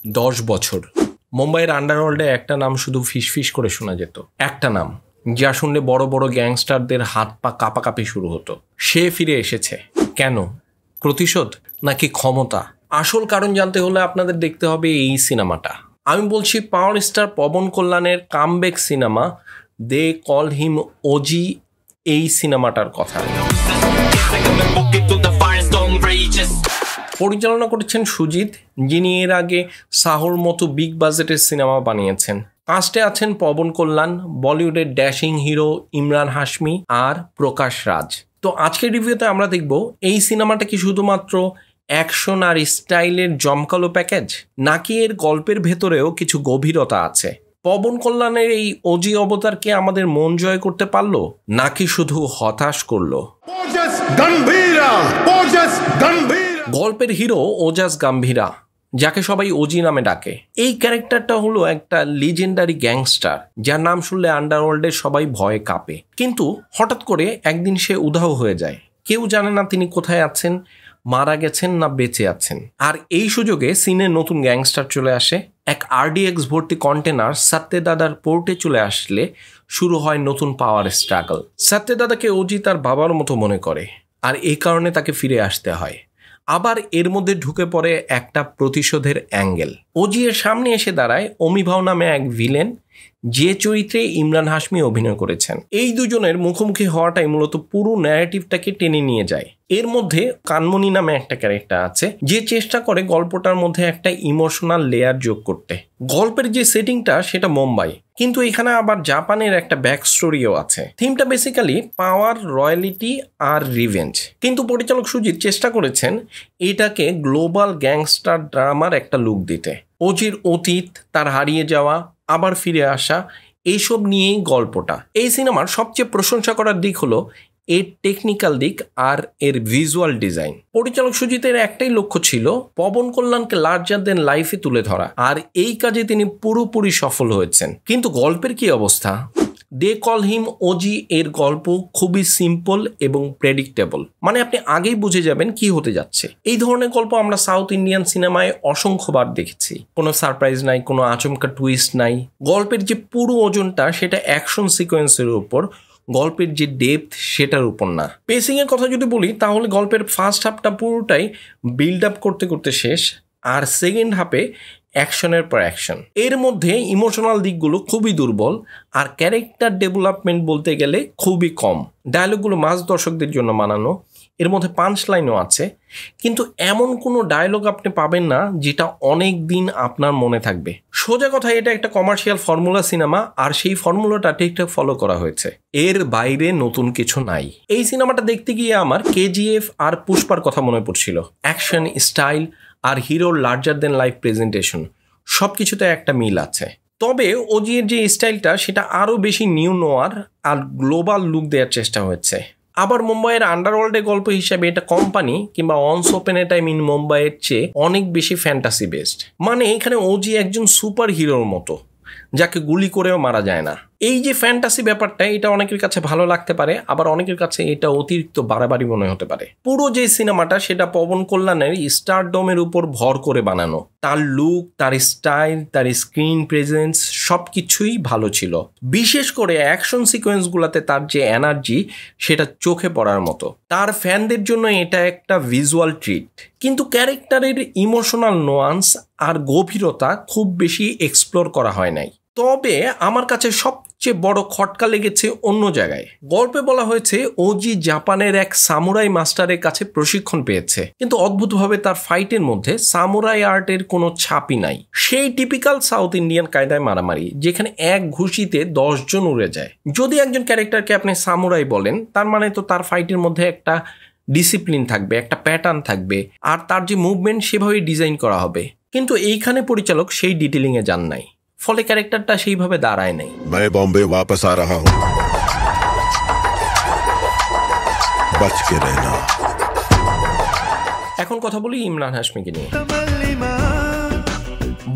10 বছর মুম্বাইয়ের আন্ডারওয়ার্ল্ডে একটা নাম শুধু ফিসফিস করে শোনা যেত, একটা নাম যা শুনলে বড় বড় গ্যাংস্টারদের হাত পা কাঁপাকাঁপি শুরু হতো। সে ফিরে এসেছে। কেন? প্রতিশোধ নাকি ক্ষমতা? আসল কারণ জানতে হলে আপনাদের দেখতে হবে এই সিনেমাটা। আমি বলছি পাওয়ার স্টার পবন কল্যাণের কামব্যাক সিনেমা দে কল হিম ওজি, এই সিনেমাটার কথা। পরিচালনা করেছেন সুজিত, যিনি এর আগে সাহর মতো বিগ বাজেটের সিনেমা বানিয়েছেন। কাস্টে আছেন পবন কল্যাণ, বলিউডের ড্যাশিং হিরো ইমরান হাশমি আর প্রকাশ রাজ। তো আজকের রিভিউতে আমরা দেখব এই সিনেমাটা কি শুধুমাত্র অ্যাকশন আর স্টাইলের জমকালো প্যাকেজ, নাকি এর গল্পের ভেতরেও কিছু গভীরতা আছে। পবন কল্যাণের এই ওজি অবতারকে আমাদের মন জয় করতে পারলো, নাকি শুধু হতাশ করলো? গল্পের হিরো ওজাস গাম্ভীরা, যাকে সবাই ওজি নামে ডাকে। এই ক্যারেক্টারটা হলো একটা লিজেন্ডারি গ্যাংস্টার, যার নাম শুনলে আন্ডারওয়ার্ল্ডের সবাই ভয়ে কাঁপে। কিন্তু হঠাৎ করে একদিন সে উধাও হয়ে যায়। কেউ জানে না তিনি কোথায় আছেন, মারা গেছেন না বেঁচে আছেন। আর এই সুযোগে সিনে নতুন গ্যাংস্টার চলে আসে। এক RDX ভর্তি কন্টেনার সত্যদাদার পোর্টে চলে আসলে শুরু হয় নতুন পাওয়ার স্ট্রাগল। সত্যদাদাকে ওজি তার বাবার মতো মনে করে, আর এই কারণে তাকে ফিরে আসতে হয়। আবার এর মধ্যে ঢুকে পড়ে একটা প্রতিশোধের অ্যাঙ্গেল। ওজি এর সামনে এসে দাঁড়ায় অমিভাও নামে এক ভিলেন, যে চরিত্রে ইমরান হাশমি অভিনয় করেছেন। এই দুজনের মুখোমুখি হওয়াটাই মূলত পুরো ন্যারেটিভটাকে টেনে নিয়ে যায়। এর মধ্যে কানমণি নামে একটা ক্যারেক্টার আছে, যে চেষ্টা করে গল্পটার মধ্যে একটা ইমোশনাল লেয়ার যোগ করতে। গল্পের যে সেটিংটা সেটা মুম্বাই, কিন্তু এখানে আবার জাপানের একটা ব্যাক স্টোরিও আছে। থিমটা বেসিক্যালি পাওয়ার, রয়্যালিটি আর রিভেঞ্জ। কিন্তু পরিচালক সুজিত চেষ্টা করেছেন এটাকে গ্লোবাল গ্যাংস্টার ড্রামার একটা লুক দিতে। ওজির অতীত, তার হারিয়ে যাওয়া, আবার ফিরে আসা, এইসব নিয়েই গল্পটা। এই সিনেমার সবচেয়ে প্রশংসা করার দিক হলো এর টেকনিক্যাল দিক আর এর ভিজুয়াল ডিজাইন। পরিচালক সুজিতের একটাই লক্ষ্য ছিল পবন কল্যাণকে লার্জার দেন লাইফে তুলে ধরা, আর এই কাজে তিনি পুরোপুরি সফল হয়েছেন। কিন্তু গল্পের কি অবস্থা? দে কল হিম ওজি এর গল্প খুবই সিম্পল এবং প্রেডিক্টেবল, মানে আপনি আগেই বুঝে যাবেন কি হতে যাচ্ছে। এই ধরনের গল্প আমরা সাউথ ইন্ডিয়ান সিনেমায় অসংখ্যবার দেখেছি। কোনো সারপ্রাইজ নাই, কোনো আচমকা টুইস্ট নাই। গল্পের যে পুরো ওজনটা সেটা অ্যাকশন সিকোয়েন্সের উপর, গল্পের যে ডেপথ সেটার উপর না। পেসিং এর কথা যদি বলি, তাহলে গল্পের ফার্স্ট হাফটা পুরোটাই বিল্ড আপ করতে করতে শেষ, আর সেকেন্ড হাফে অ্যাকশনের পর অ্যাকশন। এর মধ্যে ইমোশনাল দিকগুলো খুবই দুর্বল, আর ক্যারেক্টার ডেভেলপমেন্ট বলতে গেলে খুবই কম। ডায়লগগুলো মাস দর্শকদের জন্য বানানো, এর মধ্যে পাঞ্চ লাইনও আছে, কিন্তু এমন কোনো ডায়লগ আপনি পাবেন না যেটা অনেক দিন আপনার মনে থাকবে। সোজা কথা, এটা একটা কমার্শিয়াল ফর্মুলা সিনেমা, আর সেই ফর্মুলাটা ঠিকঠাক ফলো করা হয়েছে। এর বাইরে নতুন কিছু নাই। এই সিনেমাটা দেখতে গিয়ে আমার KGF আর পুষ্পার কথা মনে পড়ছিল। অ্যাকশন, স্টাইল আর হিরোর লার্জার দেন লাইফ প্রেজেন্টেশন, সব কিছুতে একটা মিল আছে। তবে ওজির যে স্টাইলটা সেটা আরও বেশি নিউ নোয়ার আর গ্লোবাল লুক দেওয়ার চেষ্টা হয়েছে। আবার মুম্বাইয়ের আন্ডারওয়ার্ল্ডের গল্প হিসাবে এটা কোম্পানি কিংবা once upon a time in মুম্বাইয়ের চেয়ে অনেক বেশি ফ্যান্টাসি বেসড। মানে এখানে ওজি একজন সুপার হিরোর মতো, যাকে গুলি করেও মারা যায় না। এই যে ফ্যান্টাসি ব্যাপারটা, এটা অনেকের কাছে ভালো লাগতে পারে, আবার অনেকের কাছে এটা অতিরিক্ত বাড়াবাড়ি মনে হতে পারে। পুরো যে সিনেমাটা সেটা পবন কল্যাণের স্টারডমের উপর ভর করে বানানো। তার লুক, তার স্টাইল, তার স্ক্রিন প্রেজেন্স সবকিছুই ভালো ছিল। বিশেষ করে অ্যাকশন সিকোয়েন্সগুলোতে তার যে এনার্জি সেটা চোখে পড়ার মতো। তার ফ্যানদের জন্য এটা একটা ভিজুয়াল ট্রিট। কিন্তু ক্যারেক্টারের ইমোশনাল নোয়ান্স আর গভীরতা খুব বেশি এক্সপ্লোর করা হয় নাই। তবে আমার কাছে সবচেয়ে বড় খটকা লেগেছে অন্য জায়গায়। গল্পে বলা হয়েছে ওজি জাপানের এক সামুরাই মাস্টারের কাছে প্রশিক্ষণ পেয়েছে, কিন্তু অদ্ভুতভাবে তার ফাইটের মধ্যে সামুরাই আর্টের কোনো ছাপই নাই। সেই টিপিক্যাল সাউথ ইন্ডিয়ান কায়দায় মারামারি, যেখানে এক ঘুষিতে 10 জন উড়ে যায়। যদি একজন ক্যারেক্টারকে আপনি সামুরাই বলেন, তার মানে তো তার ফাইটের মধ্যে একটা ডিসিপ্লিন থাকবে, একটা প্যাটার্ন থাকবে, আর তার যে মুভমেন্ট সেভাবেই ডিজাইন করা হবে। কিন্তু এইখানে পরিচালক সেই ডিটেলিংয়ে যান নাই, ফলে ক্যারেক্টারটা সেইভাবে দাঁড়ায় নাই। मैं बॉम्बे वापस आ रहा हूं, बच के रहना। এখন কথা বলি ইমরান হাশমিকে নিয়ে।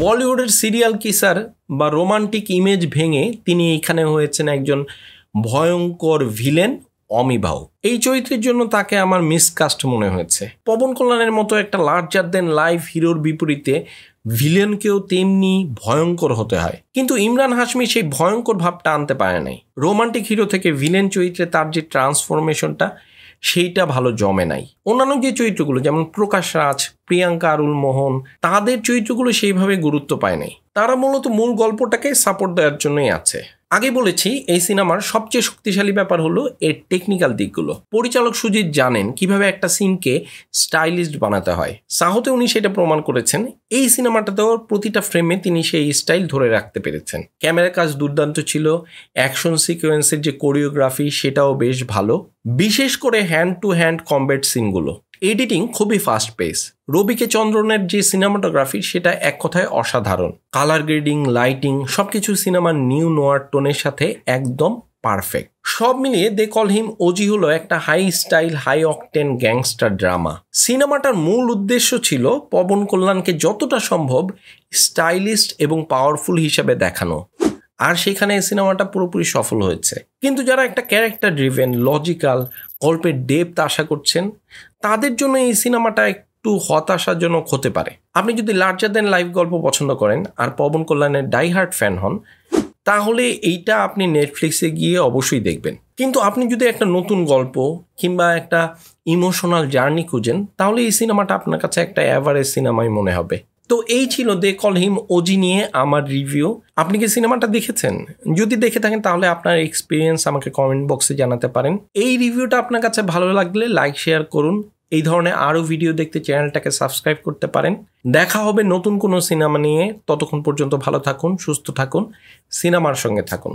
বলিউডের সিরিয়াল কিসার বা রোমান্টিক ইমেজ ভেঙে তিনি এইখানে হয়েছেন একজন ভয়ঙ্কর ভিলেন অমিভাও। এই চরিত্রের জন্য তাকে আমার মিসকাস্ট মনে হয়েছে। পবন কল্যাণের মতো একটা লার্জার দেন লাইফ হিরোর বিপরীতে ভিলেনকেও তেমনি ভয়ঙ্কর হতে হয়, কিন্তু ইমরান হাশমি সেই ভয়ঙ্কর ভাবটা আনতে পারে নাই। রোমান্টিক হিরো থেকে ভিলেন চরিত্রে তার যে ট্রান্সফরমেশনটা সেইটা ভালো জমে নাই। অন্যান্য যে চরিত্রগুলো যেমন প্রকাশ রাজ, প্রিয়াঙ্কা আরুল মোহন, তাদের চরিত্রগুলো সেইভাবে গুরুত্ব পায় নাই। তারা মূলত মূল গল্পটাকে সাপোর্ট দেওয়ার জন্যই আছে। আগে বলেছি এই সিনেমার সবচেয়ে শক্তিশালী ব্যাপার হলো এর টেকনিক্যাল দিকগুলো। পরিচালক সুজিত জানেন কিভাবে একটা সিনকে স্টাইলিশড বানাতে হয়। সাহতে উনি সেটা প্রমাণ করেছেন। এই সিনেমাটাতেও প্রতিটা ফ্রেমে তিনি সেই স্টাইল ধরে রাখতে পেরেছেন। ক্যামেরার কাজ দুর্দান্ত ছিল, অ্যাকশন সিকোয়েন্সের যে কোরিওগ্রাফি সেটাও বেশ ভালো, বিশেষ করে হ্যান্ড টু হ্যান্ড কমব্যাট সিনগুলো। এডিটিং খুবই ফাস্ট পেস। রবিকে চন্দ্রনের যে সিনেমাটোগ্রাফি সেটা এক কথায় অসাধারণ। কালার গ্রেডিং, লাইটিং সবকিছু সিনেমার নিউ নোয়ার টোনের সাথে একদম পারফেক্ট। সব মিলিয়ে দে কল হিম ওজি হলো একটা high style, high octane gangster drama. সিনেমাটার মূল উদ্দেশ্য ছিল পবন কল্যাণকে যতটা সম্ভব স্টাইলিস্ট এবং পাওয়ারফুল হিসেবে দেখানো, আর সেখানে সিনেমাটা পুরোপুরি সফল হয়েছে। কিন্তু যারা একটা ক্যারেক্টার ড্রিভেন, লজিক্যাল গল্পের ডেপথ আশা করছেন, তাদের জন্য এই সিনেমাটা একটু হতাশাজনক হতে পারে। আপনি যদি লার্জার দ্যান লাইফ গল্প পছন্দ করেন আর পবন কল্যাণের ডাইহার্ট ফ্যান হন, তাহলে এইটা আপনি নেটফ্লিক্সে গিয়ে অবশ্যই দেখবেন। কিন্তু আপনি যদি একটা নতুন গল্প কিংবা একটা ইমোশনাল জার্নি খুঁজেন, তাহলে এই সিনেমাটা আপনার কাছে একটা অ্যাভারেজ সিনেমাই মনে হবে। তো এই ছিল দে কল হিম ওজি নিয়ে আমার রিভিউ। আপনি কি সিনেমাটা দেখেছেন? যদি দেখে থাকেন তাহলে আপনার এক্সপিরিয়েন্স আমাকে কমেন্ট বক্সে জানাতে পারেন। এই রিভিউটা আপনার কাছে ভালো লাগলে লাইক শেয়ার করুন। এই ধরনের আরও ভিডিও দেখতে চ্যানেলটাকে সাবস্ক্রাইব করতে পারেন। দেখা হবে নতুন কোনো সিনেমা নিয়ে। ততক্ষণ পর্যন্ত ভালো থাকুন, সুস্থ থাকুন, সিনেমার সঙ্গে থাকুন।